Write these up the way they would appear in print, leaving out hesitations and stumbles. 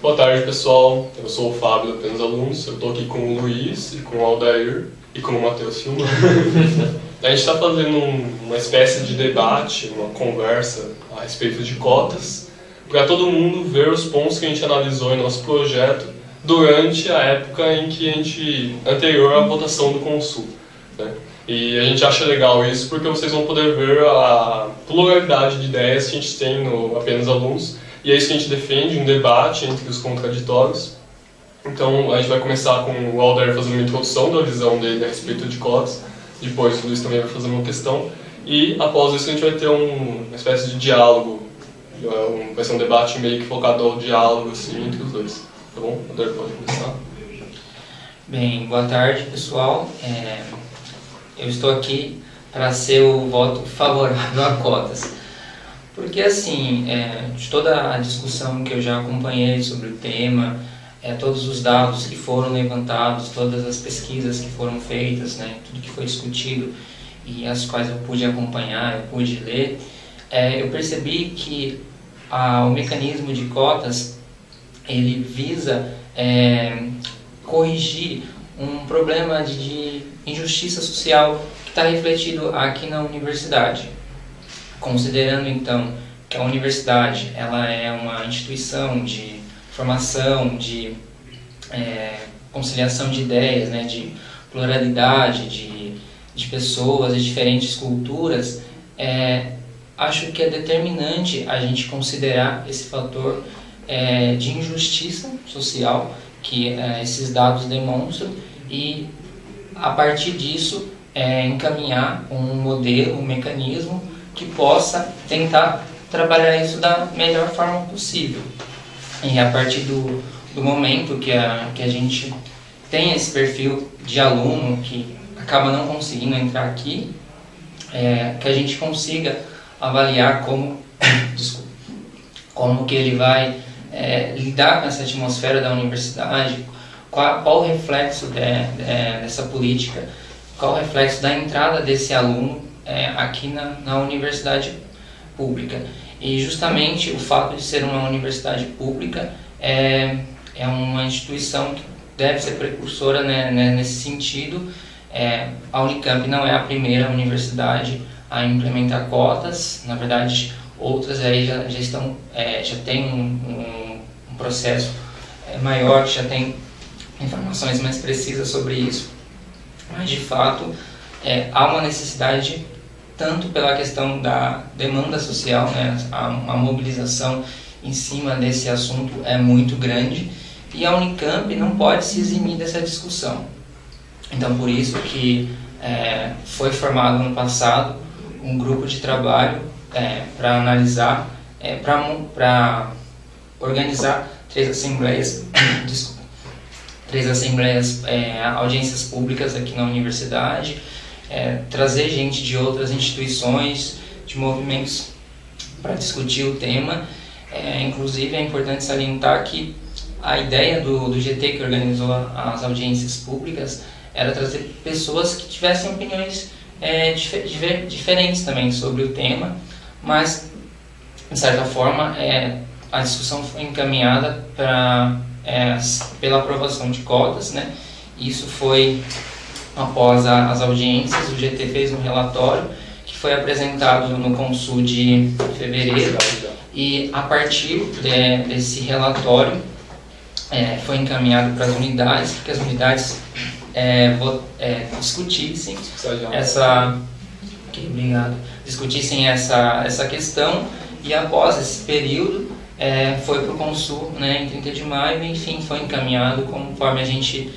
Boa tarde, pessoal. Eu sou o Fábio, apenas alunos. Eu estou aqui com o Luiz, e com o Aldair e com o Matheus Silva. A gente está fazendo uma espécie de debate, uma conversa a respeito de cotas, para todo mundo ver os pontos que a gente analisou em nosso projeto durante a época anterior à votação do Consul, né? E a gente acha legal isso porque vocês vão poder ver a pluralidade de ideias que a gente tem no Apenas Alunos, e é isso que a gente defende, um debate entre os contraditórios. Então a gente vai começar com o Aldair fazendo uma introdução da visão dele a respeito de cotas, depois o Luiz também vai fazer uma questão, e após isso a gente vai ter uma espécie de diálogo, vai ser um debate meio que focado ao diálogo assim, entre os dois. Tá bom? Aldair, pode começar. Bem, boa tarde, pessoal. Eu estou aqui para ser o voto favorável a cotas. Porque, assim, de toda a discussão que eu já acompanhei sobre o tema, todos os dados que foram levantados, todas as pesquisas que foram feitas, né, tudo que foi discutido e as quais eu pude acompanhar, eu pude ler, eu percebi que o mecanismo de cotas, ele visa corrigir um problema de injustiça social que está refletido aqui na universidade. Considerando então que a universidade ela é uma instituição de formação, de conciliação de ideias, né, de pluralidade de pessoas, de diferentes culturas, acho que é determinante a gente considerar esse fator de injustiça social que esses dados demonstram e, a partir disso, encaminhar um modelo, um mecanismo que possa tentar trabalhar isso da melhor forma possível. E a partir do momento que a gente tem esse perfil de aluno que acaba não conseguindo entrar aqui, que a gente consiga avaliar como que ele vai lidar com essa atmosfera da universidade, qual o reflexo dessa política, qual o reflexo da entrada desse aluno aqui na universidade pública. E justamente o fato de ser uma universidade pública é uma instituição que deve ser precursora, né, nesse sentido. A Unicamp não é a primeira universidade a implementar cotas, na verdade outras aí já tem um processo maior, que já tem informações mais precisas sobre isso, mas de fato há uma necessidade tanto pela questão da demanda social, né, a mobilização em cima desse assunto é muito grande, e a Unicamp não pode se eximir dessa discussão. Então, por isso que foi formado no passado um grupo de trabalho para analisar, para organizar três assembleias, audiências públicas aqui na universidade, trazer gente de outras instituições, de movimentos para discutir o tema. Inclusive é importante salientar que a ideia do GT que organizou as audiências públicas era trazer pessoas que tivessem opiniões diferentes também sobre o tema, mas de certa forma a discussão foi encaminhada pela aprovação de cotas, né? Isso foi após as audiências. O GT fez um relatório que foi apresentado no Consul de fevereiro, e a partir desse relatório foi encaminhado para as unidades, porque as unidades discutissem essa questão, e após esse período foi para o Consul, né, em 30 de maio, e enfim, foi encaminhado conforme a gente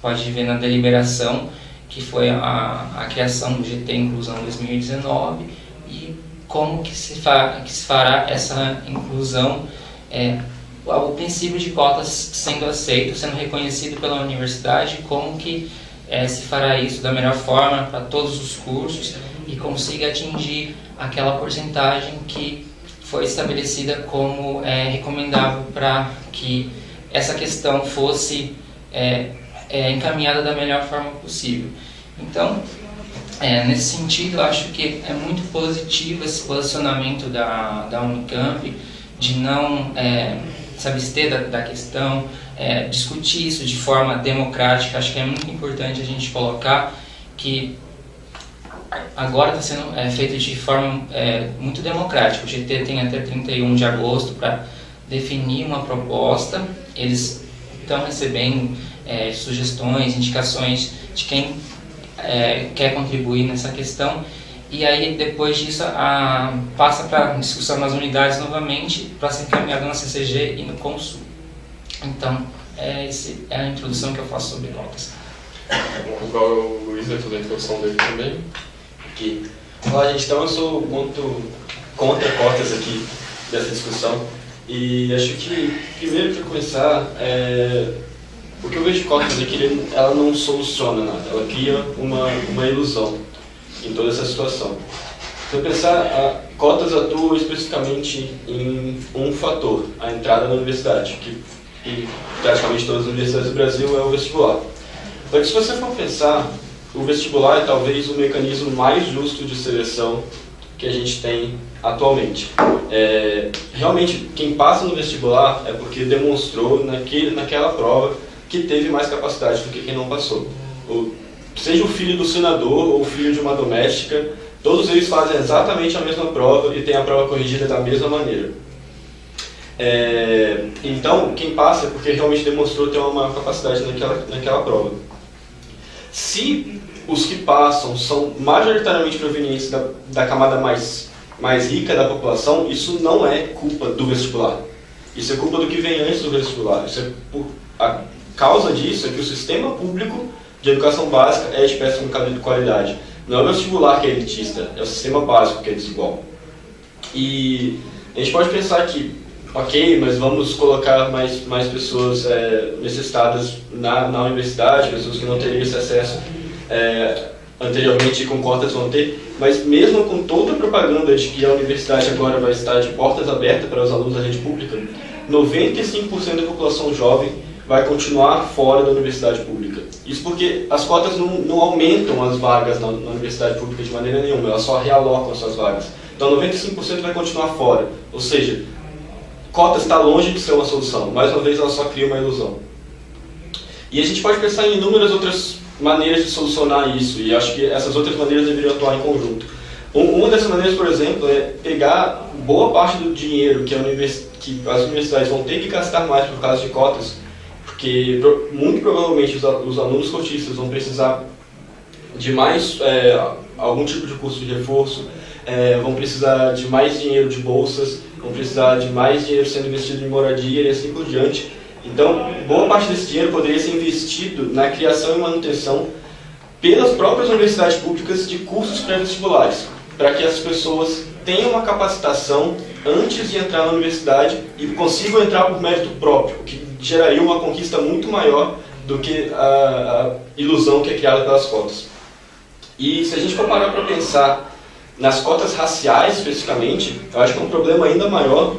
pode ver na deliberação, que foi a criação do GT Inclusão 2019, e como que se fará essa inclusão, o princípio de cotas sendo aceito, sendo reconhecido pela universidade, como que se fará isso da melhor forma para todos os cursos e consiga atingir aquela porcentagem que foi estabelecida como recomendável para que essa questão fosse encaminhada da melhor forma possível. Então, nesse sentido, eu acho que é muito positivo esse posicionamento da Unicamp de não se abster da questão, discutir isso de forma democrática. Acho que é muito importante a gente colocar que agora está sendo feito de forma muito democrática. O GT tem até 31 de agosto para definir uma proposta. Eles estão recebendo sugestões, indicações de quem quer contribuir nessa questão. E aí, depois disso, passa para discussão nas unidades novamente, para ser encaminhado na CCG e no Consul. Então, essa é a introdução que eu faço sobre cotas. Igual o Luiz vai fazer a introdução dele também. Aqui. Olá, gente. Então, eu sou muito contra cotas aqui dessa discussão. E acho que, primeiro, para começar, o que eu vejo de cotas é que ela não soluciona nada. Ela cria uma ilusão em toda essa situação. Se eu pensar, cotas atuam especificamente em um fator, a entrada na universidade, que em praticamente todas as universidades do Brasil é o vestibular. Só que se você for pensar, o vestibular é talvez o mecanismo mais justo de seleção que a gente tem atualmente. Realmente, quem passa no vestibular é porque demonstrou naquela prova que teve mais capacidade do que quem não passou. Seja o filho do senador ou o filho de uma doméstica, todos eles fazem exatamente a mesma prova e têm a prova corrigida da mesma maneira. Então, quem passa é porque realmente demonstrou ter uma maior capacidade naquela prova. Se os que passam são majoritariamente provenientes da camada mais rica da população, isso não é culpa do vestibular. Isso é culpa do que vem antes do vestibular. A causa disso é que o sistema público de educação básica é de péssima qualidade. Não é o vestibular que é elitista, é o sistema básico que é desigual. E a gente pode pensar que, ok, mas vamos colocar mais pessoas necessitadas na universidade, pessoas que não teriam esse acesso anteriormente com cotas vão ter, mas mesmo com toda a propaganda de que a universidade agora vai estar de portas abertas para os alunos da rede pública, 95% da população jovem vai continuar fora da universidade pública. Isso porque as cotas não aumentam as vagas na universidade pública de maneira nenhuma, elas só realocam as suas vagas. Então 95% vai continuar fora, ou seja, cotas está longe de ser uma solução. Mais uma vez, ela só cria uma ilusão. E a gente pode pensar em inúmeras outras maneiras de solucionar isso, e acho que essas outras maneiras deveriam atuar em conjunto. Uma dessas maneiras, por exemplo, é pegar boa parte do dinheiro que as universidades vão ter que gastar mais por causa de cotas, porque muito provavelmente os alunos cotistas vão precisar de mais algum tipo de curso de reforço, vão precisar de mais dinheiro de bolsas, vão precisar de mais dinheiro sendo investido em moradia e assim por diante. Então, boa parte desse dinheiro poderia ser investido na criação e manutenção pelas próprias universidades públicas de cursos pré-vestibulares, para que as pessoas tenham uma capacitação antes de entrar na universidade e consigam entrar por mérito próprio, o que geraria uma conquista muito maior do que a ilusão que é criada pelas cotas. E se a gente for parar para pensar nas cotas raciais especificamente, eu acho que é um problema ainda maior,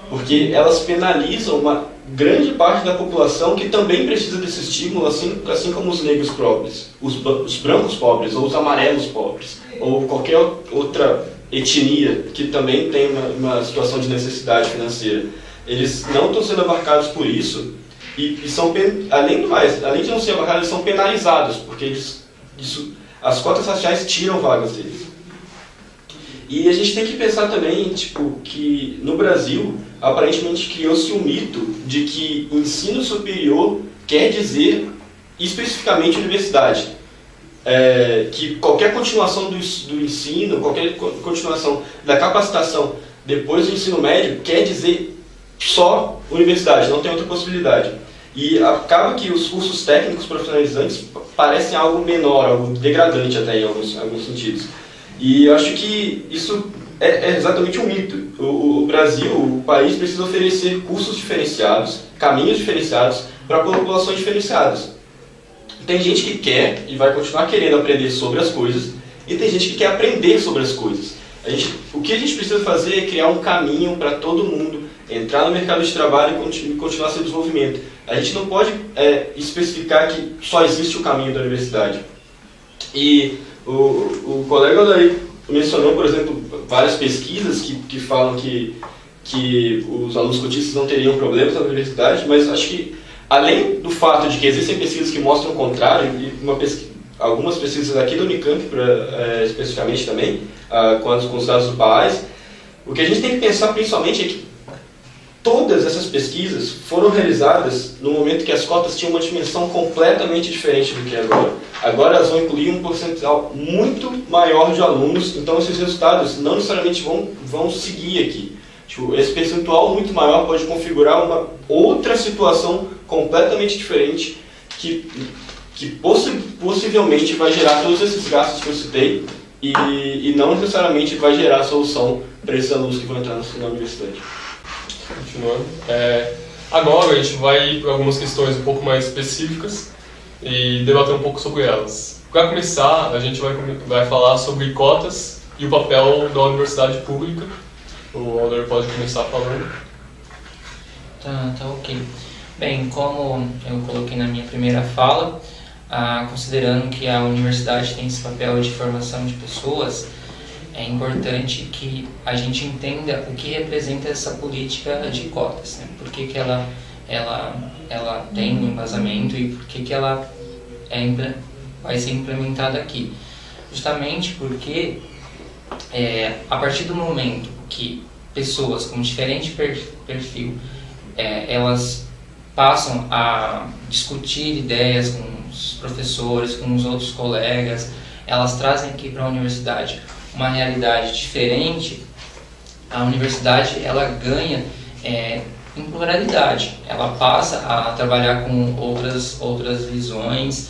porque elas penalizam uma grande parte da população que também precisa desse estímulo, assim como os negros pobres, os brancos pobres, ou os amarelos pobres, ou qualquer outra etnia que também tem uma situação de necessidade financeira. Eles não estão sendo abarcados por isso, e são, além de não ser abarcados, eles são penalizados, porque as cotas raciais tiram vagas deles. E a gente tem que pensar também, que no Brasil, aparentemente criou-se um mito de que ensino superior quer dizer especificamente universidade. Que qualquer continuação do ensino, qualquer continuação da capacitação depois do ensino médio quer dizer só universidade, não tem outra possibilidade. E acaba que os cursos técnicos profissionalizantes parecem algo menor, algo degradante até em alguns sentidos. E eu acho que isso é exatamente um mito. O Brasil, o país, precisa oferecer cursos diferenciados, caminhos diferenciados para populações diferenciadas. Tem gente que quer e vai continuar querendo aprender sobre as coisas, e tem gente que quer aprender sobre as coisas. O que a gente precisa fazer é criar um caminho para todo mundo entrar no mercado de trabalho e continuar seu desenvolvimento. A gente não pode especificar que só existe o caminho da universidade. E o colega daí mencionou, por exemplo, várias pesquisas que falam que que os alunos cotistas não teriam problemas na universidade, mas acho que, além do fato de que existem pesquisas que mostram o contrário, e algumas pesquisas aqui da Unicamp, especificamente também, com os dados do PAAS, o que a gente tem que pensar principalmente é que todas essas pesquisas foram realizadas no momento que as cotas tinham uma dimensão completamente diferente do que é agora. Agora elas vão incluir um percentual muito maior de alunos, então esses resultados não necessariamente vão seguir aqui. Tipo, esse percentual muito maior pode configurar uma outra situação completamente diferente que possivelmente vai gerar todos esses gastos que eu citei e não necessariamente vai gerar solução para esses alunos que vão entrar na universidade. Continuando. Agora a gente vai para algumas questões um pouco mais específicas e debater um pouco sobre elas. Para começar, a gente vai falar sobre cotas e o papel da universidade pública. O Alder pode começar falando. Tá ok. Bem, como eu coloquei na minha primeira fala, considerando que a universidade tem esse papel de formação de pessoas, é importante que a gente entenda o que representa essa política de cotas, né? Por que ela tem um embasamento e por que ela vai ser implementada aqui. Justamente porque a partir do momento que pessoas com diferente perfil elas passam a discutir ideias com os professores, com os outros colegas, elas trazem aqui para a universidade uma realidade diferente, a universidade ela ganha em pluralidade, ela passa a trabalhar com outras visões.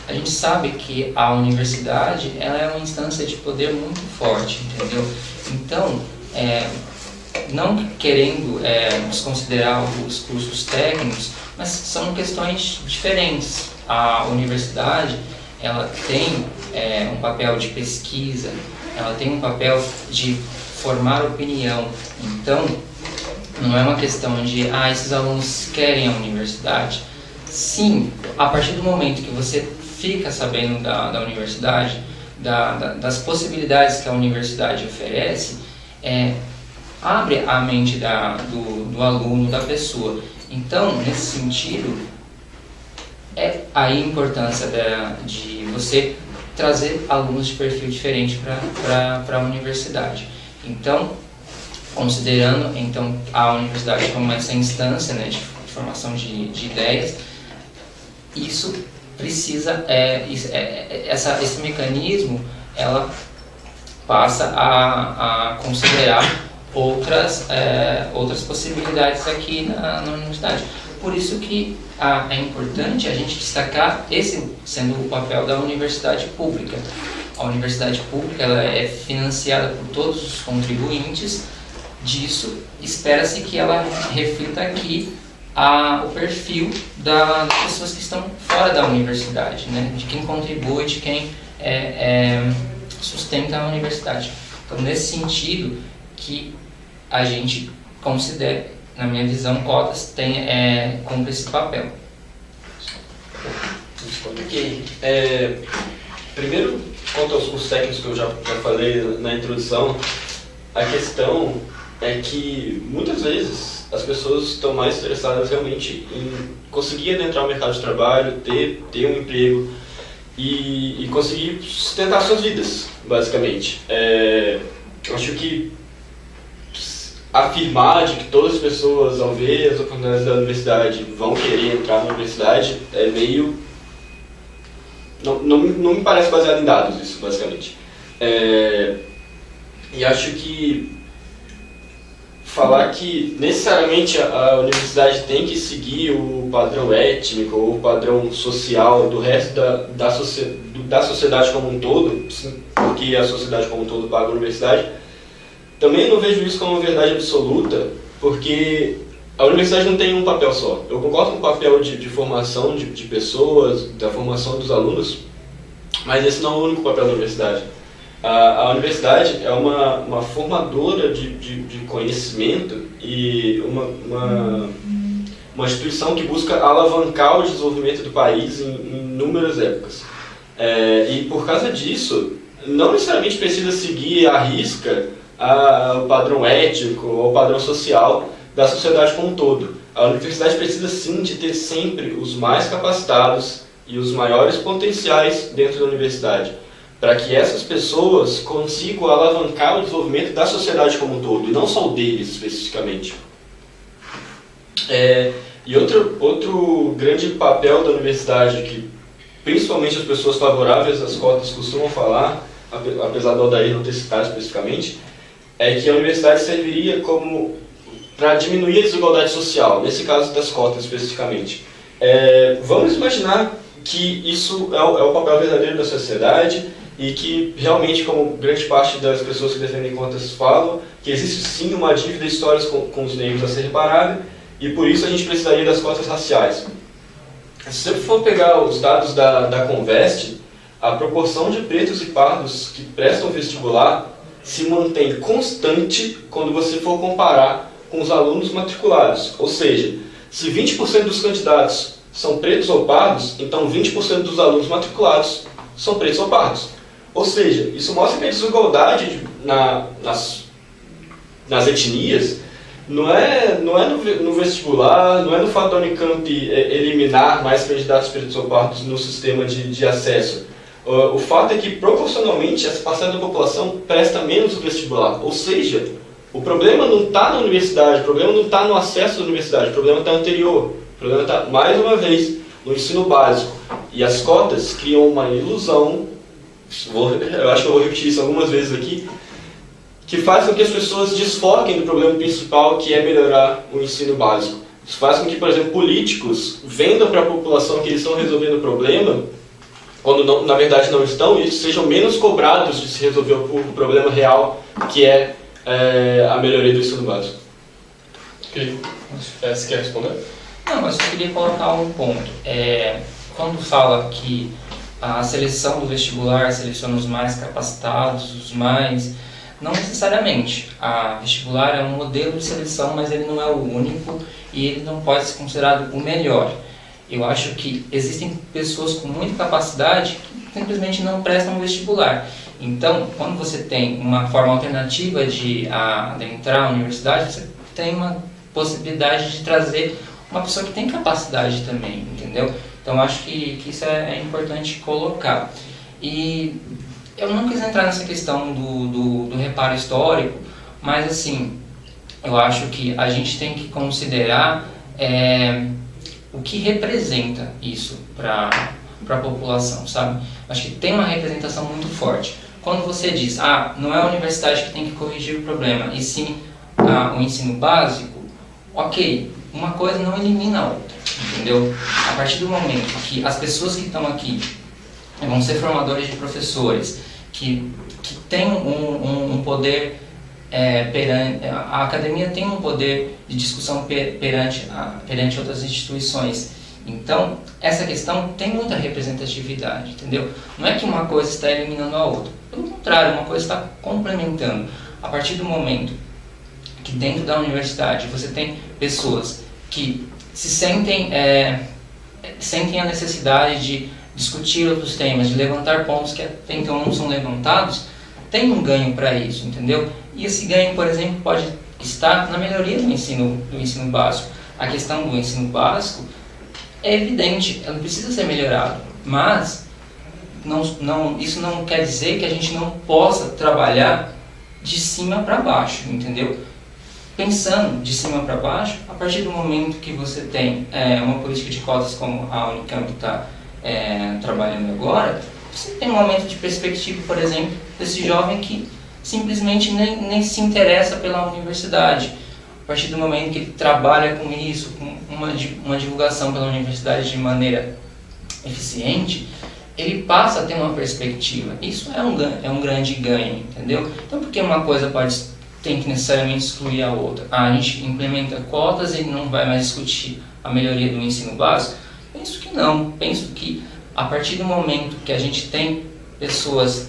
A gente sabe que a universidade ela é uma instância de poder muito forte, entendeu? Então, não querendo desconsiderar os cursos técnicos, mas são questões diferentes. A universidade ela tem um papel de pesquisa, ela tem um papel de formar opinião. Então, não é uma questão de esses alunos querem a universidade. Sim, a partir do momento que você fica sabendo da universidade, das possibilidades que a universidade oferece, abre a mente do aluno, da pessoa. Então, nesse sentido, a importância de você trazer alunos de perfil diferente para a universidade. Então, considerando a universidade como essa instância, né, de formação de ideias, isso precisa, esse mecanismo, ela passa a considerar outras possibilidades aqui na universidade. Por isso que é importante a gente destacar esse sendo o papel da universidade pública. A universidade pública ela é financiada por todos os contribuintes, disso espera-se que ela reflita aqui o perfil das pessoas que estão fora da universidade, né? De quem contribui, de quem sustenta a universidade. Então, nesse sentido que a gente considera, na minha visão, cotas cumpre esse papel. Ok. Primeiro, quanto aos cursos técnicos que eu já falei na introdução, a questão é que muitas vezes as pessoas estão mais interessadas realmente em conseguir adentrar o mercado de trabalho, ter um emprego e conseguir sustentar suas vidas, basicamente. Acho que afirmar de que todas as pessoas, ao ver as oportunidades da universidade, vão querer entrar na universidade é meio... Não me parece baseado em dados isso, basicamente. E acho que falar que necessariamente a universidade tem que seguir o padrão étnico ou o padrão social do resto da sociedade como um todo, porque a sociedade como um todo paga a universidade, também não vejo isso como uma verdade absoluta, porque a universidade não tem um papel só. Eu concordo com o papel de formação de pessoas, da formação dos alunos, mas esse não é o único papel da universidade. A universidade é uma formadora de conhecimento e uma instituição que busca alavancar o desenvolvimento do país em inúmeras épocas. E por causa disso, não necessariamente precisa seguir à risca ao padrão ético, ao padrão social da sociedade como um todo. A universidade precisa sim de ter sempre os mais capacitados e os maiores potenciais dentro da universidade, para que essas pessoas consigam alavancar o desenvolvimento da sociedade como um todo, e não só o deles especificamente. E outro grande papel da universidade, que principalmente as pessoas favoráveis às cotas costumam falar, apesar do Aldair não ter citado especificamente, é que a universidade serviria como para diminuir a desigualdade social, nesse caso das cotas especificamente. Vamos imaginar que isso é o papel verdadeiro da sociedade e que realmente, como grande parte das pessoas que defendem cotas falam, que existe sim uma dívida histórica com os negros a ser reparada e por isso a gente precisaria das cotas raciais. Se você for pegar os dados da Convest, a proporção de pretos e pardos que prestam vestibular se mantém constante quando você for comparar com os alunos matriculados. Ou seja, se 20% dos candidatos são pretos ou pardos, então 20% dos alunos matriculados são pretos ou pardos. Ou seja, isso mostra que a desigualdade nas etnias não é no vestibular, não é no fato da Unicamp eliminar mais candidatos pretos ou pardos no sistema de acesso. O fato é que, proporcionalmente, essa parcela da população presta menos o vestibular. Ou seja, o problema não está na universidade, o problema não está no acesso à universidade, o problema está anterior. O problema está, mais uma vez, no ensino básico. E as cotas criam uma ilusão, eu acho que eu vou repetir isso algumas vezes aqui, que faz com que as pessoas desfoquem do problema principal, que é melhorar o ensino básico. Isso faz com que, por exemplo, políticos vendam para a população que eles estão resolvendo o problema, quando não, na verdade não estão, e sejam menos cobrados de se resolver o problema real, que é a melhoria do ensino básico. Ok. Você quer responder? Não, mas eu queria colocar um ponto. Quando fala que a seleção do vestibular seleciona os mais capacitados, os mais... Não necessariamente. A vestibular é um modelo de seleção, mas ele não é o único e ele não pode ser considerado o melhor. Eu acho que existem pessoas com muita capacidade que simplesmente não prestam vestibular. Então, quando você tem uma forma alternativa de entrar na universidade, você tem uma possibilidade de trazer uma pessoa que tem capacidade também, entendeu? Então, acho que isso é importante colocar. E eu não quis entrar nessa questão do reparo histórico, mas, assim, eu acho que a gente tem que considerar o que representa isso para a população, sabe? Acho que tem uma representação muito forte. Quando você diz, não é a universidade que tem que corrigir o problema, e sim o ensino básico, ok, uma coisa não elimina a outra, entendeu? A partir do momento que as pessoas que estão aqui vão ser formadores de professores, que têm um poder perante... A academia tem um poder de discussão perante outras instituições. Então, essa questão tem muita representatividade, entendeu? Não é que uma coisa está eliminando a outra. Pelo contrário, uma coisa está complementando. A partir do momento que dentro da universidade você tem pessoas que se sentem a necessidade de discutir outros temas, de levantar pontos que até então não são levantados, tem um ganho para isso, entendeu? E esse ganho, por exemplo, pode estar na melhoria do ensino básico. A questão do ensino básico é evidente, ela precisa ser melhorada, mas isso não quer dizer que a gente não possa trabalhar de cima para baixo, entendeu? Pensando de cima para baixo, a partir do momento que você tem uma política de cotas como a Unicamp está trabalhando agora, você tem um aumento de perspectiva, por exemplo, desse jovem que simplesmente nem se interessa pela universidade. A partir do momento que ele trabalha com isso, com uma divulgação pela universidade de maneira eficiente, ele passa a ter uma perspectiva. Isso é um grande ganho, entendeu? Então, por que uma coisa tem que necessariamente excluir a outra? A gente implementa cotas e não vai mais discutir a melhoria do ensino básico? Penso que não. Penso que a partir do momento que a gente tem pessoas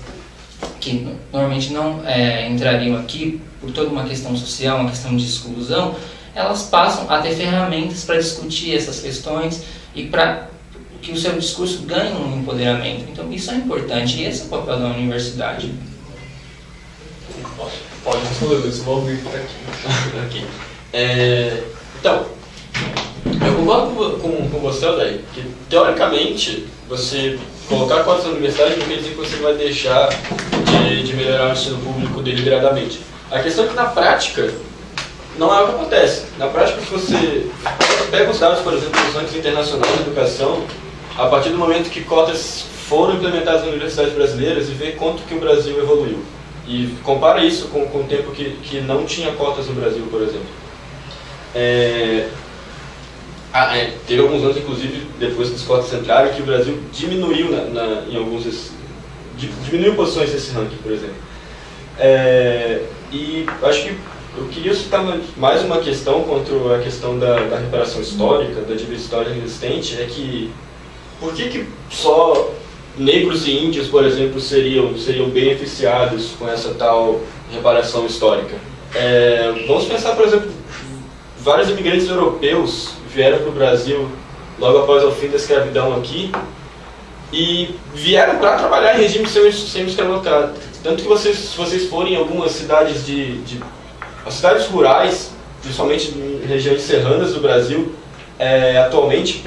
que normalmente não entrariam aqui por toda uma questão social, uma questão de exclusão, elas passam a ter ferramentas para discutir essas questões e para que o seu discurso ganhe um empoderamento. Então isso é importante e esse é o papel da universidade. Pode responder isso, vou ouvir por aqui. Ok. Então, eu concordo com você, Aldair, que teoricamente você colocar cotas na universidade não quer dizer que você vai deixar de melhorar o ensino público deliberadamente. A questão é que na prática não é o que acontece. Na prática, se você pega os dados, por exemplo, dos rankings internacionais de educação, a partir do momento que cotas foram implementadas nas universidades brasileiras, e vê quanto que o Brasil evoluiu. E compara isso com o tempo que não tinha cotas no Brasil, por exemplo. Teve alguns anos, inclusive, depois que as cotas entraram, que o Brasil diminuiu em alguns diminuiu posições nesse ranking, por exemplo. E acho que eu queria citar mais uma questão contra a questão da reparação histórica, da dívida histórica existente, é que por que só negros e índios, por exemplo, seriam beneficiados com essa tal reparação histórica? Vamos pensar, por exemplo, vários imigrantes europeus vieram para o Brasil logo após o fim da escravidão aqui e vieram para trabalhar em regime semi-escravocrata. Tanto que se vocês forem em algumas cidades as cidades rurais, principalmente em regiões serranas do Brasil, atualmente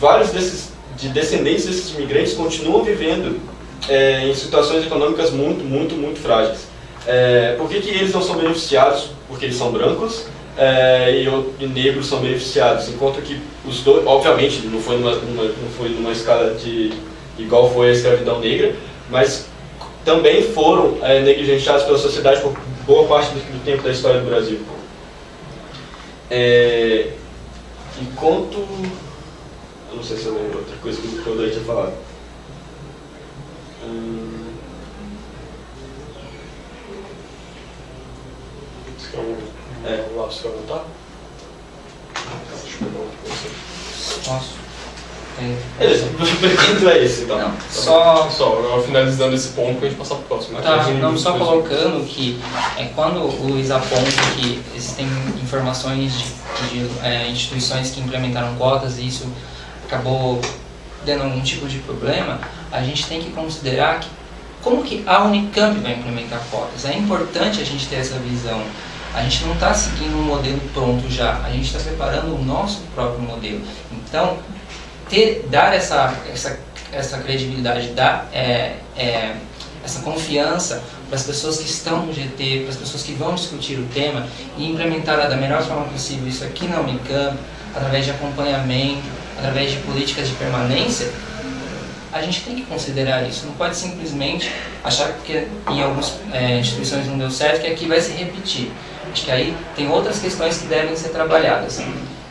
vários descendentes desses imigrantes continuam vivendo em situações econômicas muito, muito, muito frágeis. Por que eles não são beneficiados? Porque eles são brancos e negros são beneficiados, enquanto que os dois, obviamente, não foi numa escala igual foi a escravidão negra, mas também foram negligenciados pela sociedade por boa parte do tempo da história do Brasil. Enquanto... Eu não sei se eu lembro outra coisa que o Aldair tinha falado. Você quer um lápis para anotar? Deixa eu pegar um aqui com você. Posso? Beleza, o pergunto é esse, então. Não, Só agora finalizando esse ponto para a gente passar para o próximo. Tá, não, só colocando que quando o Luiz aponta que existem informações de instituições que implementaram cotas e isso acabou dando algum tipo de problema, a gente tem que considerar que como que a Unicamp vai implementar cotas. É importante a gente ter essa visão. A gente não está seguindo um modelo pronto já, a gente está preparando o nosso próprio modelo. Então, dar essa credibilidade, dar essa confiança para as pessoas que estão no GT, para as pessoas que vão discutir o tema e implementar da melhor forma possível isso aqui na Unicamp, através de acompanhamento, através de políticas de permanência, a gente tem que considerar isso. Não pode simplesmente achar que em algumas instituições não deu certo, que aqui vai se repetir. Acho que aí tem outras questões que devem ser trabalhadas.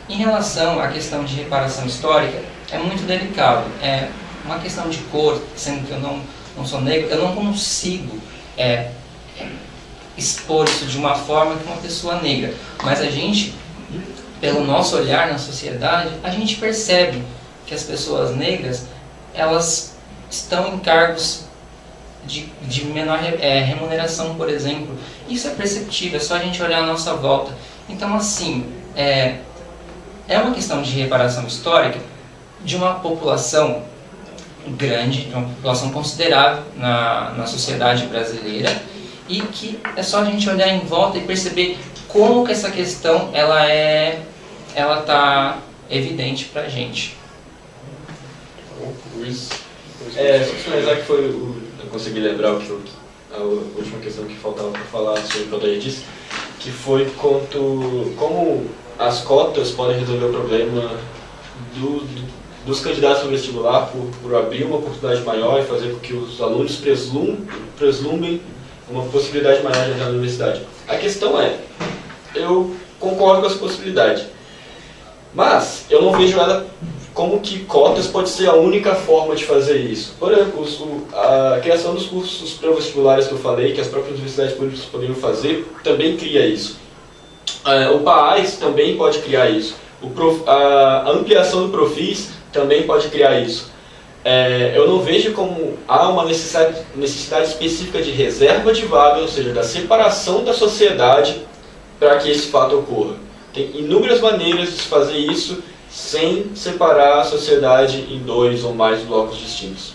Em relação à questão de reparação histórica, é muito delicado. É uma questão de cor, sendo que eu não sou negro, eu não consigo expor isso de uma forma que uma pessoa negra. Mas a gente, pelo nosso olhar na sociedade, a gente percebe que as pessoas negras, elas estão em cargos de menor remuneração, por exemplo. Isso é perceptível, é só a gente olhar a nossa volta. Então, assim, é uma questão de reparação histórica de uma população grande, de uma população considerável na sociedade brasileira, e que é só a gente olhar em volta e perceber como que essa questão ela está evidente para a gente. Só finalizar que eu consegui lembrar a última questão que faltava para falar sobre o que o Aldair disse, que foi como as cotas podem resolver o problema dos candidatos ao vestibular por abrir uma oportunidade maior e fazer com que os alunos preslumbrem uma possibilidade maior de entrar na universidade. A questão eu concordo com essa possibilidade, mas eu não vejo ela como que cotas pode ser a única forma de fazer isso. Por exemplo, a criação dos cursos pré-vestibulares que eu falei, que as próprias universidades públicas poderiam fazer, também cria isso. O PAAS também pode criar isso. A ampliação do Profis também pode criar isso. Eu não vejo como há uma necessidade específica de reserva de vaga, ou seja, da separação da sociedade para que esse fato ocorra. Tem inúmeras maneiras de fazer isso sem separar a sociedade em dois ou mais blocos distintos.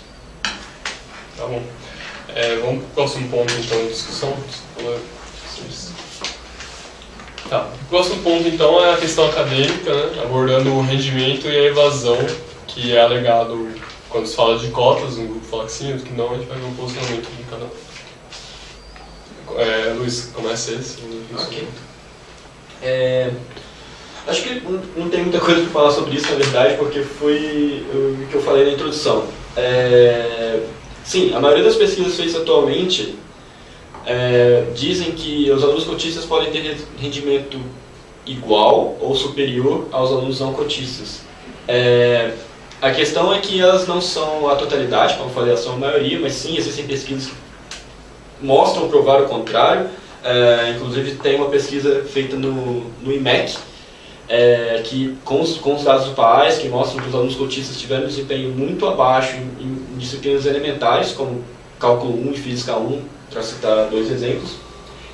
Tá bom. Vamos para o próximo ponto, então, de discussão. Isso. Tá. O próximo ponto, então, é a questão acadêmica, né? Abordando o rendimento e a evasão, que é alegado quando se fala de cotas, um grupo fala que sim, outro que não, a gente vai ver um posicionamento de cada um. Luiz, começa esse. Ok. Acho que não tem muita coisa para falar sobre isso, na verdade, porque foi o que eu falei na introdução. Sim, a maioria das pesquisas feitas atualmente dizem que os alunos cotistas podem ter rendimento igual ou superior aos alunos não cotistas. A questão é que elas não são a totalidade, como eu falei, elas são a maioria, mas sim, existem pesquisas que mostram provar o contrário. Inclusive tem uma pesquisa feita no IMEC, que com os dados do PAAS, que mostram que os alunos cotistas tiveram um desempenho muito abaixo em disciplinas elementares, como Cálculo 1 e Física 1, para citar dois exemplos.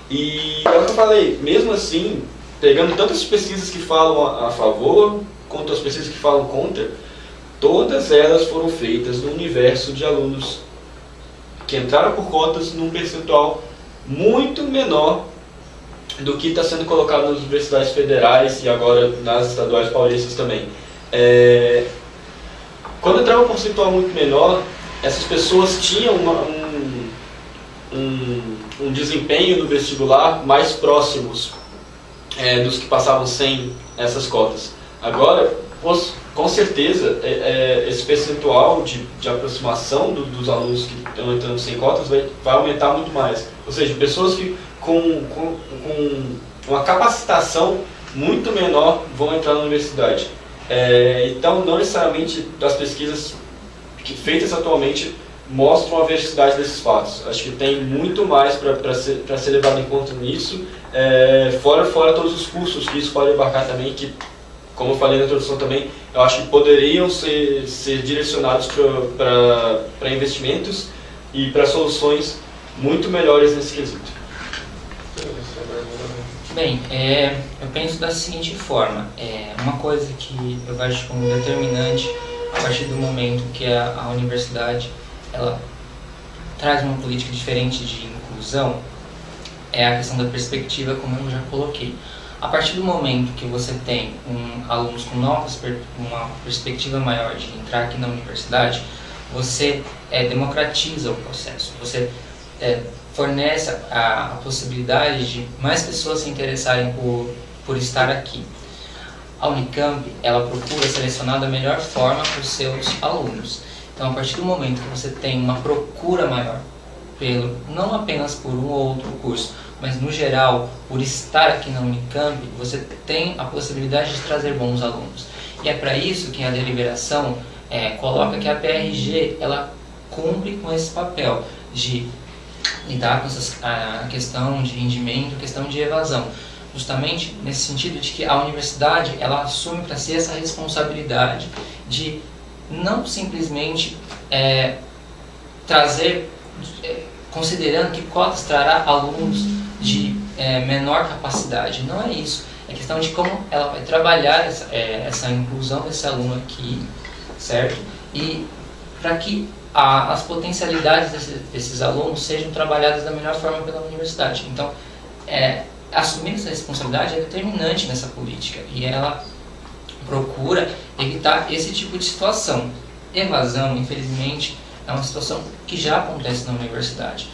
E é o que eu falei, mesmo assim, pegando tantas pesquisas que falam a favor, quanto as pesquisas que falam contra, todas elas foram feitas no universo de alunos que entraram por cotas num percentual muito menor do que está sendo colocado nas universidades federais e agora nas estaduais paulistas também. Quando entrava um percentual muito menor, essas pessoas tinham um desempenho no vestibular mais próximos dos que passavam sem essas cotas. Agora, com certeza, esse percentual de aproximação dos alunos que estão entrando sem cotas vai aumentar muito mais. Ou seja, pessoas que com uma capacitação muito menor vão entrar na universidade. Então, não necessariamente as pesquisas feitas atualmente mostram a veracidade desses fatos. Acho que tem muito mais para ser levado em conta nisso, fora todos os cursos que isso pode abarcar também, que, como eu falei na introdução também, eu acho que poderiam ser direcionados para investimentos e para soluções muito melhores nesse quesito. Bem, eu penso da seguinte forma, uma coisa que eu vejo como determinante a partir do momento que a universidade ela traz uma política diferente de inclusão é a questão da perspectiva, como eu já coloquei. A partir do momento que você tem alunos com uma perspectiva maior de entrar aqui na universidade, você democratiza o processo, você fornece a possibilidade de mais pessoas se interessarem por estar aqui. A Unicamp, ela procura selecionar da melhor forma os seus alunos. Então, a partir do momento que você tem uma procura maior, não apenas por um ou outro curso, mas no geral, por estar aqui na Unicamp, você tem a possibilidade de trazer bons alunos. E é para isso que a deliberação coloca que a PRG, ela cumpre com esse papel de lidar com a questão de rendimento, a questão de evasão. Justamente nesse sentido de que a universidade ela assume para si essa responsabilidade de não simplesmente trazer, considerando que cotas trará alunos de menor capacidade. Não é isso. É questão de como ela vai trabalhar essa inclusão desse aluno aqui, certo? E para que as potencialidades desses alunos sejam trabalhadas da melhor forma pela universidade. Então, assumir essa responsabilidade é determinante nessa política e ela procura evitar esse tipo de situação. Evasão, infelizmente, é uma situação que já acontece na universidade.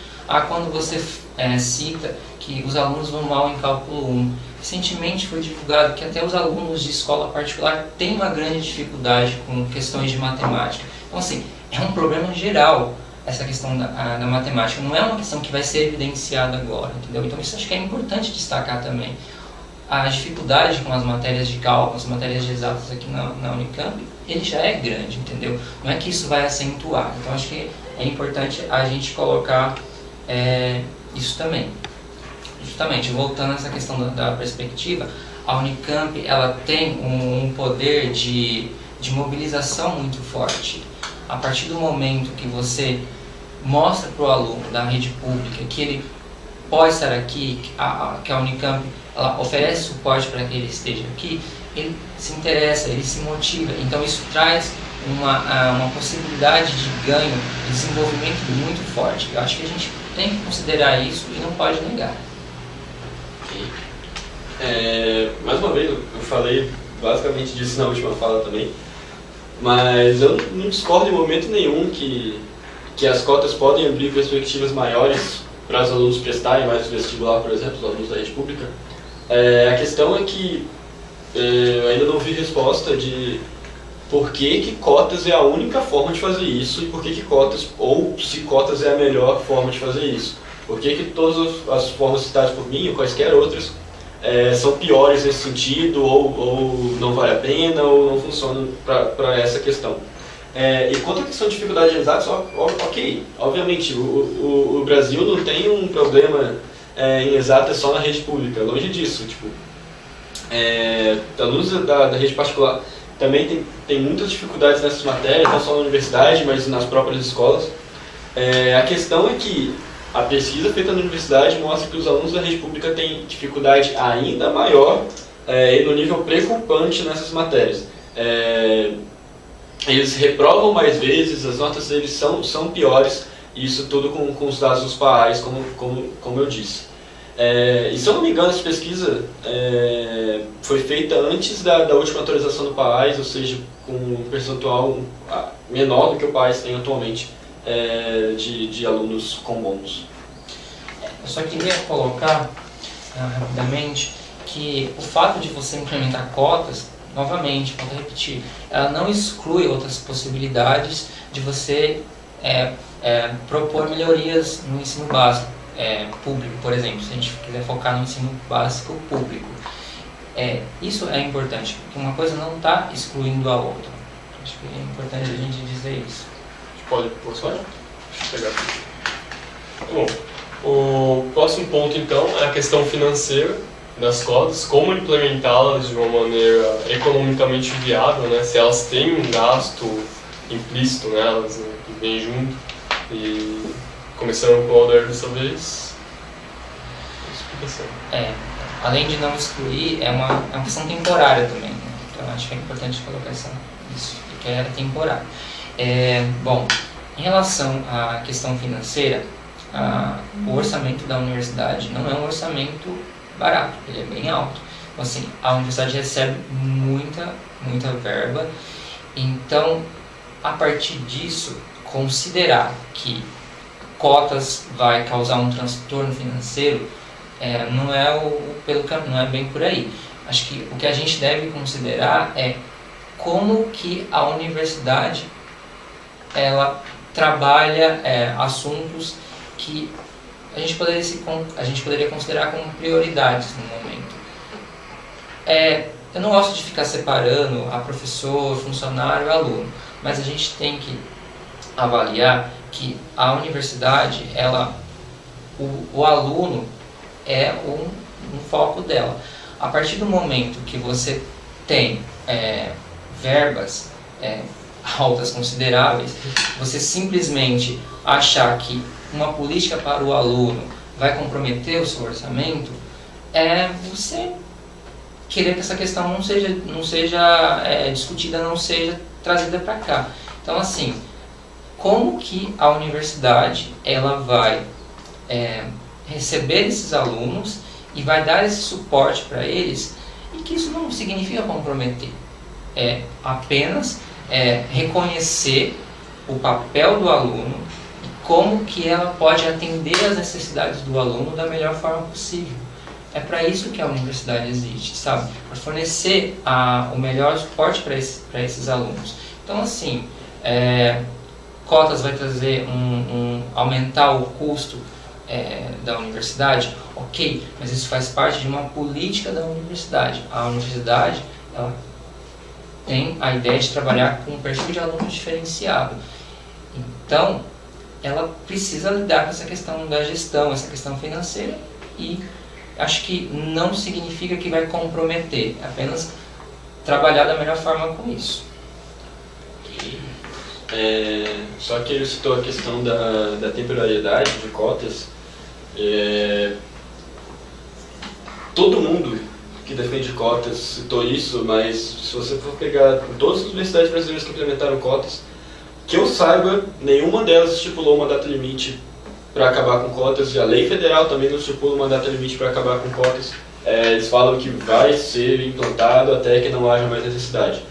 Quando você cita que os alunos vão mal em cálculo 1, recentemente foi divulgado que até os alunos de escola particular têm uma grande dificuldade com questões de matemática. Então, assim, é um problema geral essa questão da matemática, não é uma questão que vai ser evidenciada agora, entendeu? Então isso acho que é importante destacar também. A dificuldade com as matérias de cálculo, as matérias de exatas aqui na Unicamp, ele já é grande, entendeu? Não é que isso vai acentuar, então acho que é importante a gente colocar isso também. Justamente, voltando a essa questão da perspectiva, a Unicamp ela tem um poder de mobilização muito forte. A partir do momento que você mostra para o aluno da rede pública que ele pode estar aqui, que a Unicamp ela oferece suporte para que ele esteja aqui, ele se interessa, ele se motiva. Então isso traz uma possibilidade de ganho, de desenvolvimento muito forte. Eu acho que a gente tem que considerar isso e não pode negar. Mais uma vez, eu falei basicamente disso na última fala também, mas eu não discordo em momento nenhum que as cotas podem abrir perspectivas maiores para os alunos prestarem mais vestibular, por exemplo, os alunos da rede pública. A questão é que eu ainda não vi resposta de por que cotas é a única forma de fazer isso e por que cotas, ou se cotas é a melhor forma de fazer isso. Por que todas as formas citadas por mim ou quaisquer outras são piores nesse sentido, ou não vale a pena, ou não funcionam para essa questão. E quanto à questão de dificuldade de exatos, ok, obviamente, o Brasil não tem um problema em exatas só na rede pública, longe disso. Tipo, alunos da rede particular também tem muitas dificuldades nessas matérias, não só na universidade, mas nas próprias escolas. A questão é que a pesquisa feita na universidade mostra que os alunos da rede pública têm dificuldade ainda maior e no nível preocupante nessas matérias. Eles reprovam mais vezes, as notas deles são piores, e isso tudo com os dados dos PAAs, como eu disse. E se eu não me engano, essa pesquisa foi feita antes da última atualização do PAAs, ou seja, com um percentual menor do que o PAAs tem atualmente de alunos com bônus. Eu só queria colocar rapidamente que o fato de você implementar cotas, novamente, volto a repetir, ela não exclui outras possibilidades de você propor melhorias no ensino básico público, por exemplo, se a gente quiser focar no ensino básico público. Isso é importante, porque uma coisa não está excluindo a outra. Acho que é importante a gente dizer isso. A gente pode pôr só? Deixa eu pegar aqui. Bom, o próximo ponto, então, é a questão financeira das cotas, como implementá-las de uma maneira economicamente viável, né? Se elas têm um gasto implícito nelas, né, que vem junto. E começando com o Aldair dessa vez, explicação. Além de não excluir, é uma questão temporária também, né? Então acho que é importante colocar isso, que é temporário. Bom, em relação à questão financeira, o orçamento da universidade não é um orçamento barato, ele é bem alto. Então, assim, a universidade recebe muita verba. Então, a partir disso, considerar que cotas vai causar um transtorno financeiro não é bem por aí. Acho que o que a gente deve considerar é como que a universidade ela trabalha assuntos que a gente poderia considerar como prioridades no momento. Eu não gosto de ficar separando a professor, funcionário e aluno, mas a gente tem que avaliar que a universidade, o aluno é um foco dela. A partir do momento que você tem verbas altas consideráveis, você simplesmente achar que uma política para o aluno vai comprometer o seu orçamento, você querer que essa questão não seja discutida, não seja trazida para cá. Então, assim, como que a universidade ela vai receber esses alunos e vai dar esse suporte para eles, e que isso não significa comprometer, apenas reconhecer o papel do aluno e como que ela pode atender às necessidades do aluno da melhor forma possível. É para isso que a universidade existe, sabe? Para fornecer o melhor suporte para esses alunos. Então, assim, cotas vai trazer aumentar o custo da universidade, ok, mas isso faz parte de uma política da universidade. A universidade ela tem a ideia de trabalhar com um perfil de aluno diferenciado. Então, ela precisa lidar com essa questão da gestão, essa questão financeira, e acho que não significa que vai comprometer, apenas trabalhar da melhor forma com isso. Só que ele citou a questão da temporalidade de cotas. Todo mundo que defende cotas citou isso, mas se você for pegar todas as universidades brasileiras que implementaram cotas, que eu saiba, nenhuma delas estipulou uma data limite para acabar com cotas, e a lei federal também não estipula uma data limite para acabar com cotas. Eles falam que vai ser implantado até que não haja mais necessidade.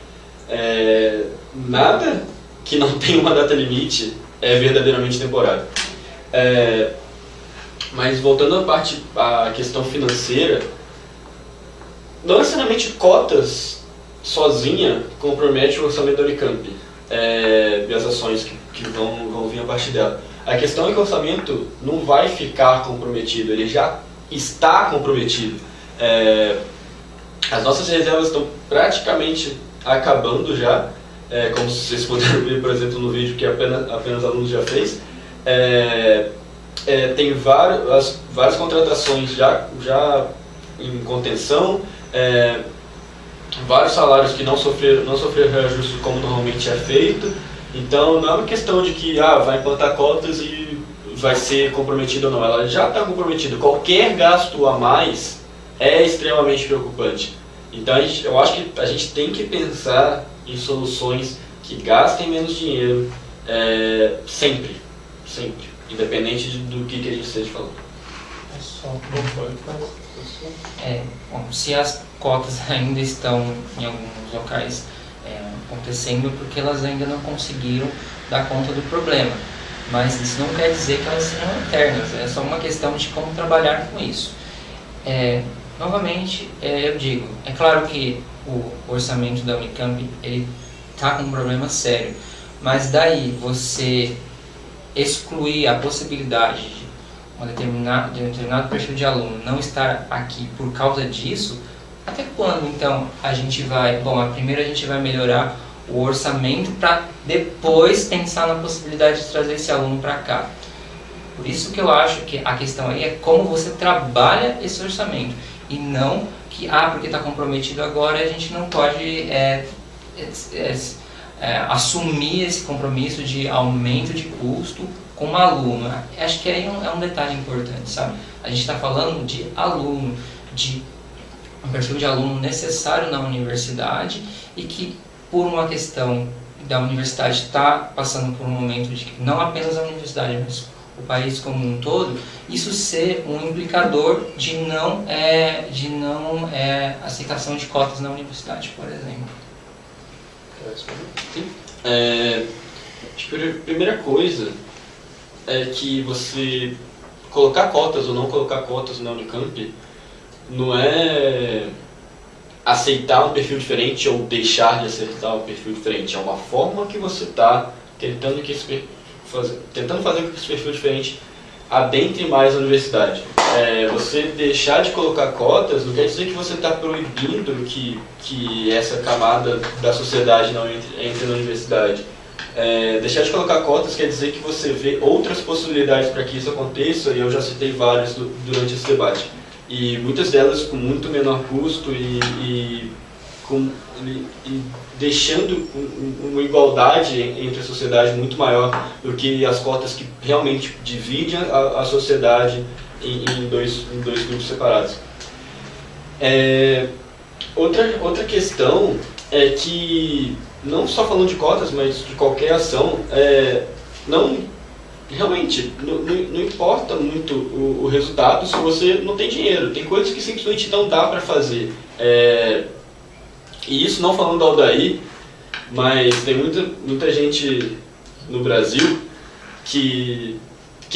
Nada que não tenha uma data limite é verdadeiramente temporário. Mas voltando à questão financeira, não necessariamente cotas sozinha compromete o orçamento da Unicamp e as ações que vão vir a partir dela. A questão é que o orçamento não vai ficar comprometido, ele já está comprometido. As nossas reservas estão praticamente acabando já, como vocês puderam ver, por exemplo, no vídeo que apenas alunos já fez. Tem várias contratações já em contenção, vários salários que não sofreram reajuste como normalmente é feito. Então não é uma questão de que vai implantar cotas e vai ser comprometido ou não, ela já está comprometida. Qualquer gasto a mais é extremamente preocupante. Então eu acho que a gente tem que pensar em soluções que gastem menos dinheiro sempre, independente do que a gente esteja falando. Bom, se as cotas ainda estão em alguns locais acontecendo, porque elas ainda não conseguiram dar conta do problema. Mas isso não quer dizer que elas serão eternas, é só uma questão de como trabalhar com isso. Novamente, eu digo, é claro que o orçamento da Unicamp está com um problema sério, mas daí você excluir a possibilidade de um determinado perfil de aluno não estar aqui por causa disso, até quando então a gente vai... Bom, primeiro a gente vai melhorar o orçamento para depois pensar na possibilidade de trazer esse aluno para cá. Por isso que eu acho que a questão aí é como você trabalha esse orçamento e não que, porque está comprometido agora, a gente não pode assumir esse compromisso de aumento de custo com um aluno. Acho que aí é um detalhe importante, sabe? A gente está falando de aluno, de um perfil de aluno necessário na universidade e que, por uma questão da universidade estar passando por um momento de que não apenas a universidade, mas o país como um todo, isso ser um implicador de não aceitação de cotas na universidade, por exemplo. Sim. Acho que a primeira coisa é que você colocar cotas ou não colocar cotas na Unicamp não é aceitar um perfil diferente ou deixar de aceitar um perfil diferente. É uma forma que você está tentando fazer com que esse perfil diferente adentre mais a universidade. Você deixar de colocar cotas não quer dizer que você está proibindo que essa camada da sociedade não entre na universidade. Deixar de colocar cotas quer dizer que você vê outras possibilidades para que isso aconteça, e eu já citei várias durante esse debate. E muitas delas com muito menor custo e deixando uma igualdade entre a sociedade muito maior do que as cotas que realmente dividem a sociedade em dois grupos separados. Outra questão é que, não só falando de cotas, mas de qualquer ação, realmente não importa muito o resultado se você não tem dinheiro. Tem coisas que simplesmente não dá para fazer. E isso não falando da Aldair, mas tem muita gente no Brasil que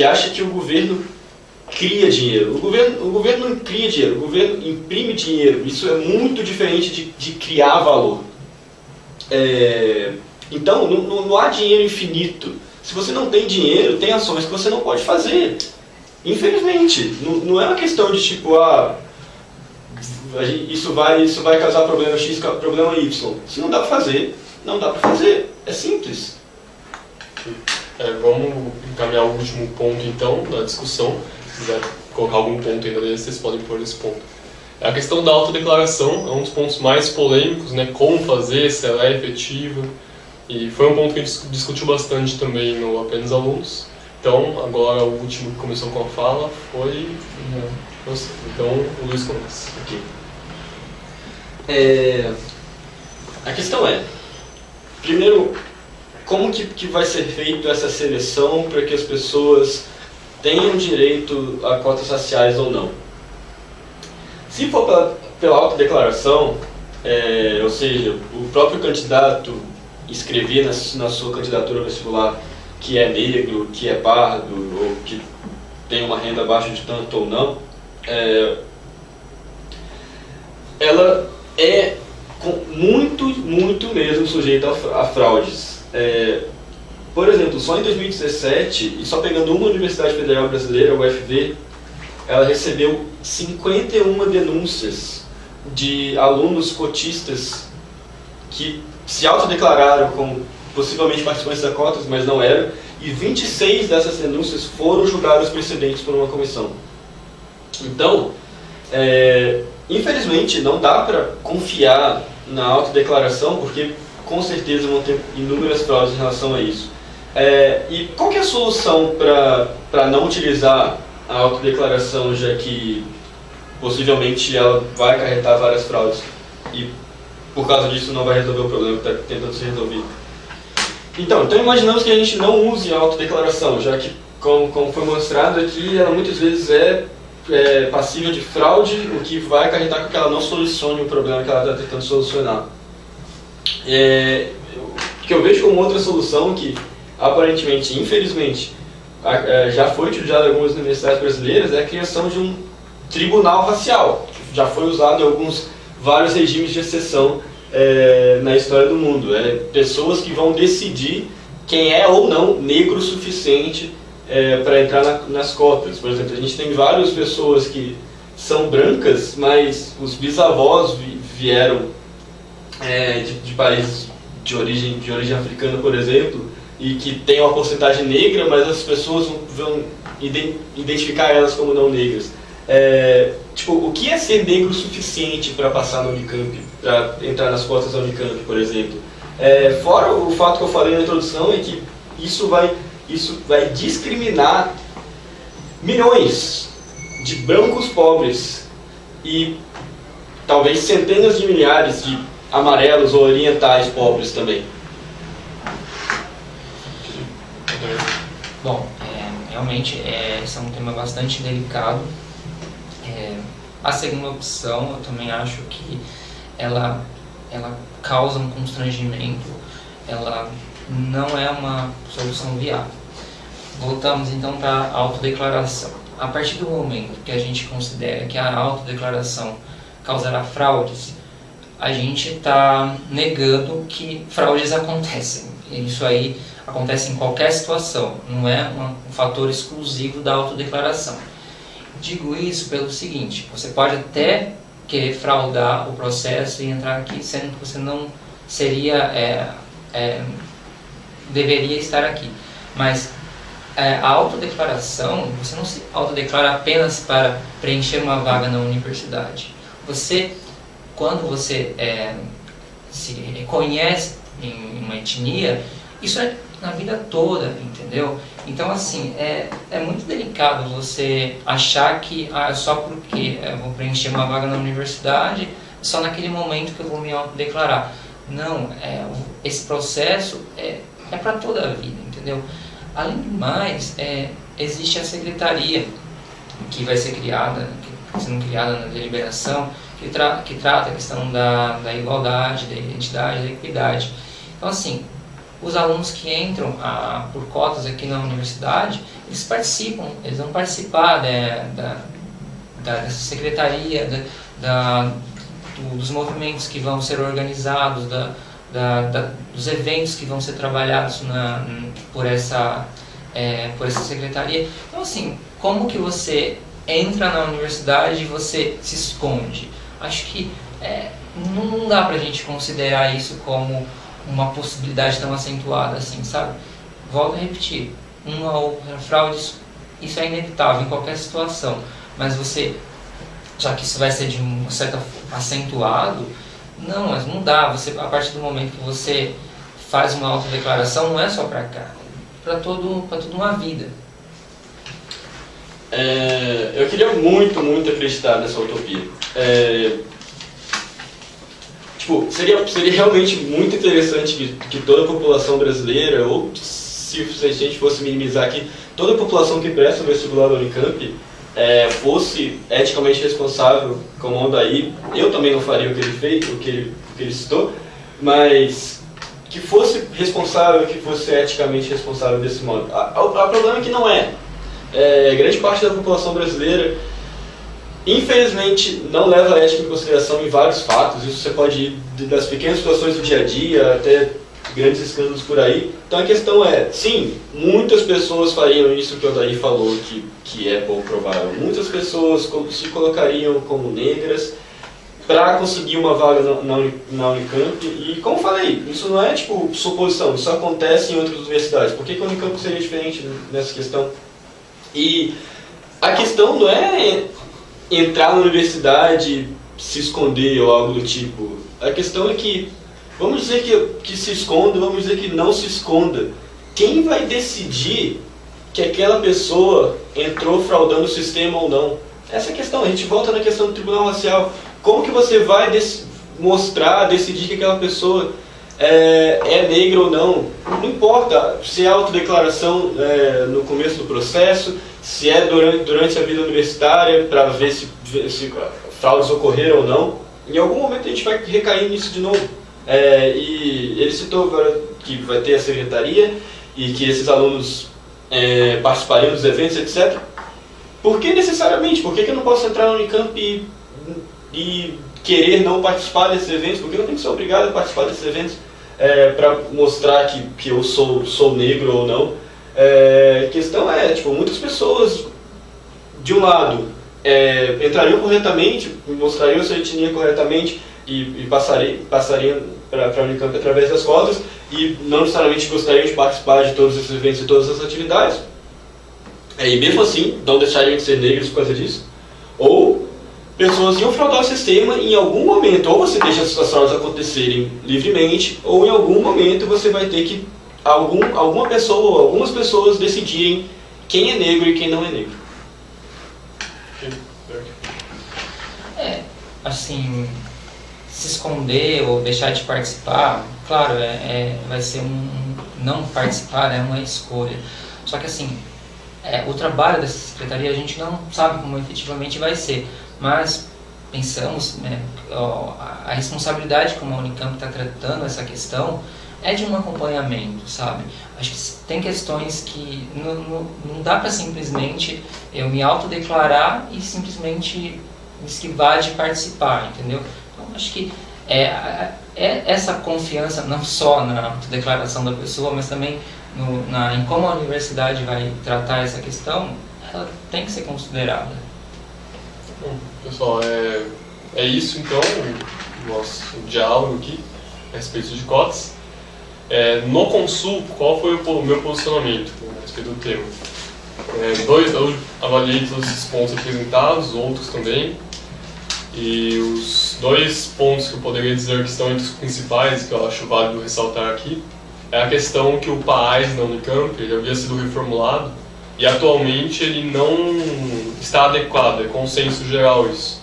acha que o governo cria dinheiro. O governo não cria dinheiro, o governo imprime dinheiro. Isso é muito diferente de criar valor. Então, não há dinheiro infinito. Se você não tem dinheiro, tem ações que você não pode fazer. Infelizmente. Não é uma questão de tipo, isso vai causar problema X, problema Y. Se não dá para fazer, não dá para fazer. É simples. Vamos encaminhar o último ponto então da discussão. Se quiser colocar algum ponto ainda dele, vocês podem pôr esse ponto. A questão da autodeclaração é um dos pontos mais polêmicos, né? Como fazer, se ela é efetiva. E foi um ponto que a gente discutiu bastante também no Apenas Alunos. Então, agora o último que começou com a fala foi você. Então, o Luiz começa. Okay. A questão primeiro, como que vai ser feita essa seleção para que as pessoas tenham direito a cotas raciais ou não? Se for pela autodeclaração, ou seja, o próprio candidato escrever na sua candidatura vestibular que é negro, que é pardo, ou que tem uma renda abaixo de tanto ou não, ela é muito mesmo sujeita a fraudes. Por exemplo, só em 2017, e só pegando uma universidade federal brasileira, a UFV, ela recebeu 51 denúncias de alunos cotistas que se autodeclararam como possivelmente participantes da cotas, mas não eram, e 26 dessas denúncias foram julgadas precedentes por uma comissão. Então, infelizmente, não dá para confiar na autodeclaração, porque com certeza vão ter inúmeras fraudes em relação a isso. E qual que é a solução para não utilizar a autodeclaração, já que possivelmente ela vai acarretar várias fraudes e por causa disso não vai resolver o problema que está tentando ser resolvido? Então imaginamos que a gente não use a autodeclaração, já que, como foi mostrado aqui, ela muitas vezes é passível de fraude, o que vai acarretar com que ela não solucione o problema que ela está tentando solucionar. O que eu vejo como outra solução, que aparentemente, infelizmente, já foi utilizada em algumas universidades brasileiras, é a criação de um tribunal racial, que já foi usado em vários regimes de exceção na história do mundo. Pessoas que vão decidir quem é ou não negro o suficiente para entrar nas cotas. Por exemplo, a gente tem várias pessoas que são brancas, mas os bisavós vieram de países de origem africana, por exemplo, e que tem uma porcentagem negra, mas as pessoas vão identificar elas como não negras. O que é ser negro o suficiente para passar no Unicamp, para entrar nas cotas da Unicamp, por exemplo? Fora o fato que eu falei na introdução, é que isso vai discriminar milhões de brancos pobres e talvez centenas de milhares de amarelos ou orientais pobres também. Bom, realmente esse é um tema bastante delicado. A segunda opção, eu também acho que ela causa um constrangimento, ela não é uma solução viável. Voltamos então para a autodeclaração. A partir do momento que a gente considera que a autodeclaração causará fraudes, a gente está negando que fraudes acontecem. Isso aí acontece em qualquer situação, não é um fator exclusivo da autodeclaração. Digo isso pelo seguinte: você pode até querer fraudar o processo e entrar aqui sendo que você não deveria estar aqui. Mas a autodeclaração, você não se autodeclara apenas para preencher uma vaga na universidade. Quando você se reconhece em uma etnia, isso é na vida toda, entendeu? Então, assim, é muito delicado você achar que só porque eu vou preencher uma vaga na universidade, só naquele momento que eu vou me autodeclarar. Não, esse processo é para toda a vida, entendeu? Além do mais, existe a secretaria que vai ser sendo criada na deliberação, que trata a questão da igualdade, da identidade, da equidade. Então, assim, os alunos que entram por cotas aqui na universidade, eles vão participar dessa secretaria, dos movimentos que vão ser organizados, dos eventos que vão ser trabalhados por essa secretaria. Então, assim, como que você entra na universidade e você se esconde? Acho que não dá pra gente considerar isso como uma possibilidade tão acentuada assim, sabe? Volto a repetir, uma ou outra fraude, isso é inevitável em qualquer situação, mas já que isso vai ser de uma certa acentuado, mas não dá. A partir do momento que você faz uma autodeclaração, não é só para cá, para toda uma vida. Eu queria muito acreditar nessa utopia. Seria realmente muito interessante que toda a população brasileira, ou se a gente fosse minimizar aqui, toda a população que presta o vestibular da Unicamp fosse eticamente responsável como o Aldair, eu também não faria o que ele fez, o que ele citou, mas que fosse responsável, que fosse eticamente responsável desse modo. O problema é que não é. Grande parte da população brasileira, infelizmente, não leva a ética em consideração em vários fatos. Isso você pode ir das pequenas situações do dia a dia até grandes escândalos por aí. Então a questão é, sim, muitas pessoas fariam isso que o Aldair falou, que é pouco provável. Muitas pessoas se colocariam como negras para conseguir uma vaga na Unicamp. E como falei, isso não é tipo suposição, isso acontece em outras universidades. Por que a Unicamp seria diferente nessa questão? E a questão não é entrar na universidade, se esconder ou algo do tipo. A questão é que, vamos dizer que se esconda, vamos dizer que não se esconda. Quem vai decidir que aquela pessoa entrou fraudando o sistema ou não? Essa é a questão. A gente volta na questão do tribunal racial. Como que você vai decidir que aquela pessoa é negra ou não? Não importa se é autodeclaração no começo do processo, se é durante a vida universitária, para ver se fraudes ocorreram ou não. Em algum momento a gente vai recair nisso de novo. E ele citou agora que vai ter a secretaria e que esses alunos participariam dos eventos, etc. Por que necessariamente? Por que eu não posso entrar na Unicamp e querer não participar desses eventos? Por que eu não tenho que ser obrigado a participar desses eventos para mostrar que eu sou negro ou não? A questão é, tipo, muitas pessoas, de um lado, entrariam corretamente, mostrariam sua etnia corretamente e passariam para a Unicamp através das cotas e não necessariamente gostariam de participar de todos esses eventos e todas as atividades. E mesmo assim, não deixariam de ser negros por causa disso. Ou pessoas iam fraudar o sistema em algum momento. Ou você deixa essas fraudes acontecerem livremente, ou em algum momento você vai ter que alguma pessoa ou algumas pessoas decidirem quem é negro e quem não é negro. Assim, se esconder ou deixar de participar, claro, vai ser não participar é uma escolha. Só que assim, o trabalho dessa secretaria a gente não sabe como efetivamente vai ser, mas pensamos, a responsabilidade como a Unicamp está tratando essa questão é de um acompanhamento, sabe? Acho que tem questões que não dá para simplesmente eu me autodeclarar e simplesmente me esquivar de participar, entendeu? Então acho que essa confiança não só na autodeclaração da pessoa, mas também em como a universidade vai tratar essa questão, ela tem que ser considerada. Bom, pessoal, é isso então, o nosso diálogo aqui a respeito de cotas. No Consul, qual foi o meu posicionamento a respeito do tema? Eu avaliei todos esses pontos apresentados, outros também, e os dois pontos que eu poderia dizer que estão entre os principais, que eu acho válido ressaltar aqui, é a questão que o PAES na Unicamp ele havia sido reformulado e atualmente ele não está adequado, é consenso geral isso.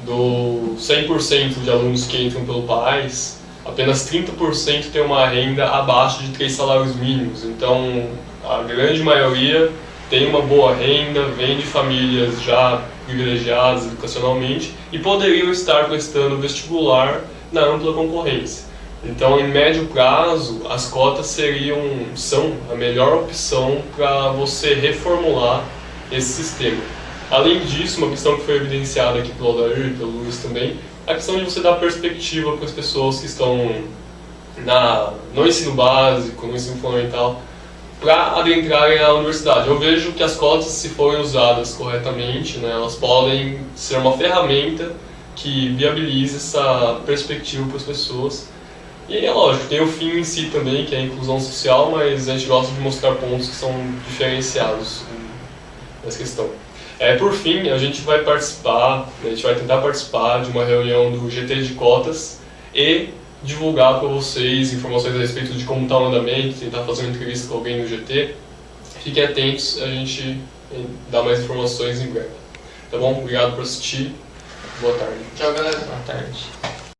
Do 100% de alunos que entram pelo PAES, apenas 30% tem uma renda abaixo de 3 salários mínimos. Então, a grande maioria tem uma boa renda, vem de famílias já privilegiadas educacionalmente e poderiam estar prestando vestibular na ampla concorrência. Então, em médio prazo, as cotas são a melhor opção para você reformular esse sistema. Além disso, uma questão que foi evidenciada aqui pelo Aldair e pelo Luiz também, a questão de você dar perspectiva para as pessoas que estão no ensino básico, no ensino fundamental, para adentrarem a universidade. Eu vejo que as cotas, se forem usadas corretamente, né, elas podem ser uma ferramenta que viabilize essa perspectiva para as pessoas. E é lógico, tem o fim em si também, que é a inclusão social, mas a gente gosta de mostrar pontos que são diferenciados nessa questão. Por fim, a gente vai tentar participar de uma reunião do GT de cotas e divulgar para vocês informações a respeito de como está o andamento, tentar fazer uma entrevista com alguém no GT. Fiquem atentos, a gente dá mais informações em breve. Tá bom? Obrigado por assistir. Boa tarde. Tchau, galera. Boa tarde.